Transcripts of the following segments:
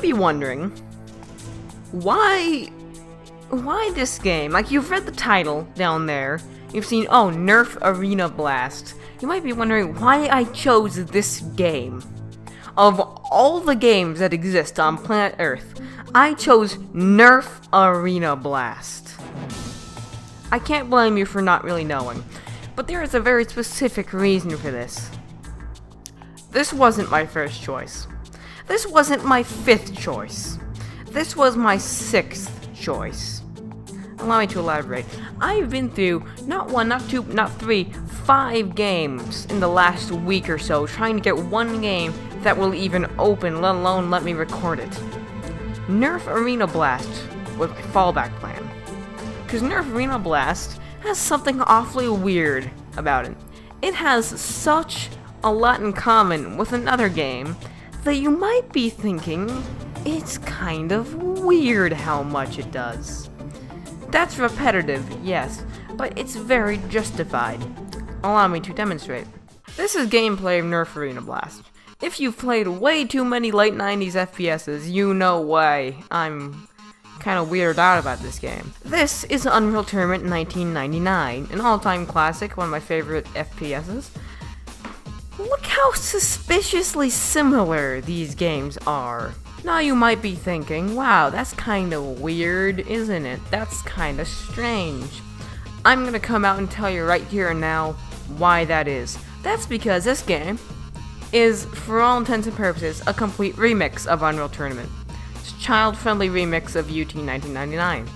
be wondering, why this game? Like, you've read the title down there, you've seen, oh, Nerf Arena Blast. You might be wondering why I chose this game. Of all the games that exist on planet Earth, I chose Nerf Arena Blast. I can't blame you for not really knowing, but there is a very specific reason for this. This wasn't my first choice. This wasn't my 5th choice. This was my 6th choice. Allow me to elaborate. I've been through not 1, not 2, not 3, 5 games in the last week or so trying to get one game that will even open, let alone let me record it. Nerf Arena Blast was my fallback plan. Because Nerf Arena Blast has something awfully weird about it. It has such a lot in common with another game that you might be thinking it's kind of weird how much it does. That's repetitive, yes, but it's very justified. Allow me to demonstrate. This is gameplay of Nerf Arena Blast. If you've played way too many late 90s FPSs, you know why I'm kind of weirded out about this game. This is Unreal Tournament 1999, an all-time classic, one of my favorite FPSs. Look how suspiciously similar these games are. Now you might be thinking, wow, that's kind of weird, isn't it? That's kind of strange. I'm gonna come out and tell you right here and now why that is. That's because this game is, for all intents and purposes, a complete remix of Unreal Tournament. It's a child-friendly remix of UT 1999.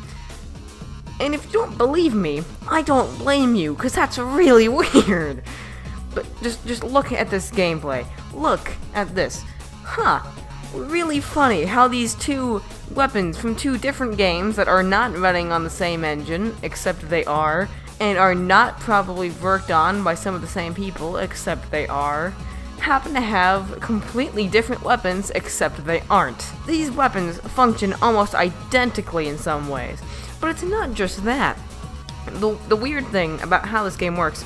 And if you don't believe me, I don't blame you, because that's really weird. But just look at this gameplay. Look at this. Huh. Really funny how these two weapons from two different games that are not running on the same engine, except they are, and are not probably worked on by some of the same people, except they are, happen to have completely different weapons, except they aren't. These weapons function almost identically in some ways, but it's not just that. The weird thing about how this game works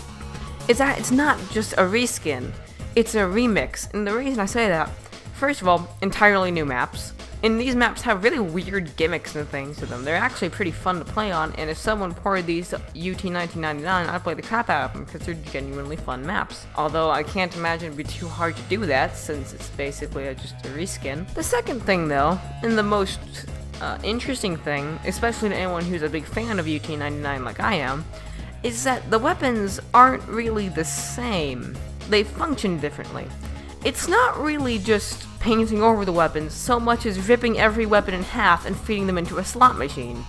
is that it's not just a reskin, it's a remix, and the reason I say that, first of all, entirely new maps, and these maps have really weird gimmicks and things to them. They're actually pretty fun to play on, and if someone poured these to UT 1999, I'd play the crap out of them, because they're genuinely fun maps. Although I can't imagine it'd be too hard to do that, since it's basically just a reskin. The second thing, though, and the most interesting thing, especially to anyone who's a big fan of UT 99 like I am, is that the weapons aren't really the same. They function differently. It's not really just painting over the weapons so much as ripping every weapon in half and feeding them into a slot machine.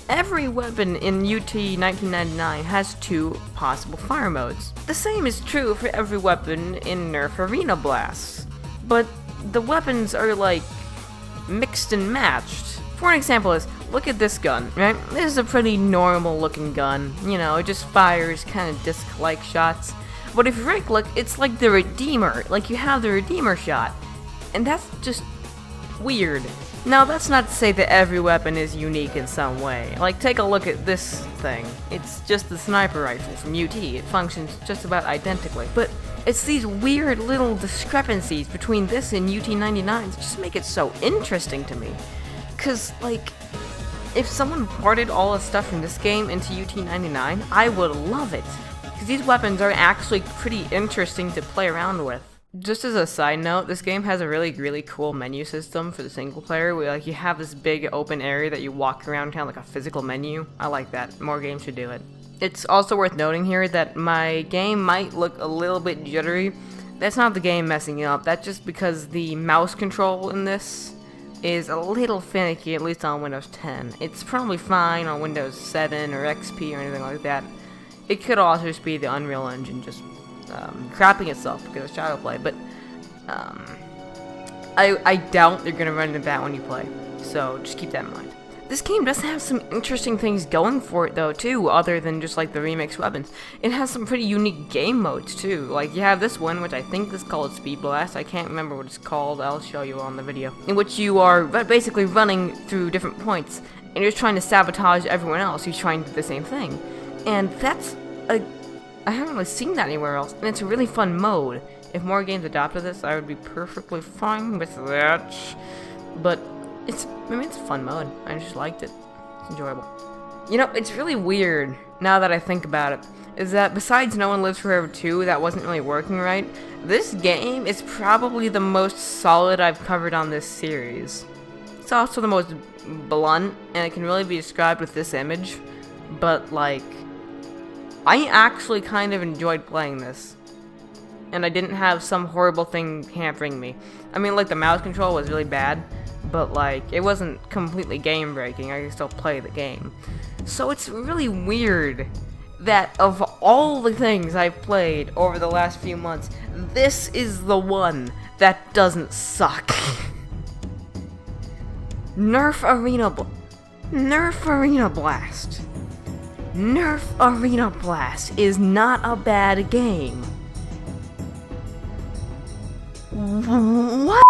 Every weapon in UT 1999 has 2 possible fire modes. The same is true for every weapon in Nerf Arena Blast. But the weapons are like mixed and matched. For an example is, look at this gun, right? This is a pretty normal looking gun. You know, it just fires kind of disc-like shots. But if you right click, it's like the Redeemer, like you have the Redeemer shot. And that's just weird. Now, that's not to say that every weapon is unique in some way. Like, take a look at this thing. It's just the sniper rifle from UT. It functions just about identically. But it's these weird little discrepancies between this and UT 99 that just make it so interesting to me. Cause, like, if someone ported all the stuff from this game into UT 99, I would love it. Because these weapons are actually pretty interesting to play around with. Just as a side note, this game has a really cool menu system for the single player, where like you have this big open area that you walk around, kind of like a physical menu. I like that. More games should do it. It's also worth noting here that my game might look a little bit jittery. That's not the game messing up. That's just because the mouse control in this is a little finicky, at least on Windows 10. It's probably fine on Windows 7 or XP or anything like that. It could also just be the Unreal Engine just crapping itself because it's shadow play, but I doubt they're gonna run into that when you play, so just keep that in mind. This game does have some interesting things going for it though too, other than just like the remix weapons. It has some pretty unique game modes too. Like you have this one, which I think is called Speed Blast. I can't remember what it's called. I'll show you on the video. In which you are basically running through different points and you're trying to sabotage everyone else who's trying to do the same thing. And that's I haven't really seen that anywhere else, and it's a really fun mode. If more games adopted this, I would be perfectly fine with that. But it's a fun mode. I just liked it. It's enjoyable. You know, it's really weird, now that I think about it, is that besides No One Lives Forever 2, that wasn't really working right, this game is probably the most solid I've covered on this series. It's also the most blunt, and it can really be described with this image, but, like, I actually kind of enjoyed playing this. And I didn't have some horrible thing hampering me. I mean, like, the mouse control was really bad, but, like, it wasn't completely game-breaking. I could still play the game. So it's really weird that of all the things I've played over the last few months, this is the one that doesn't suck. Nerf Arena Blast. Nerf Arena Blast is not a bad game. What?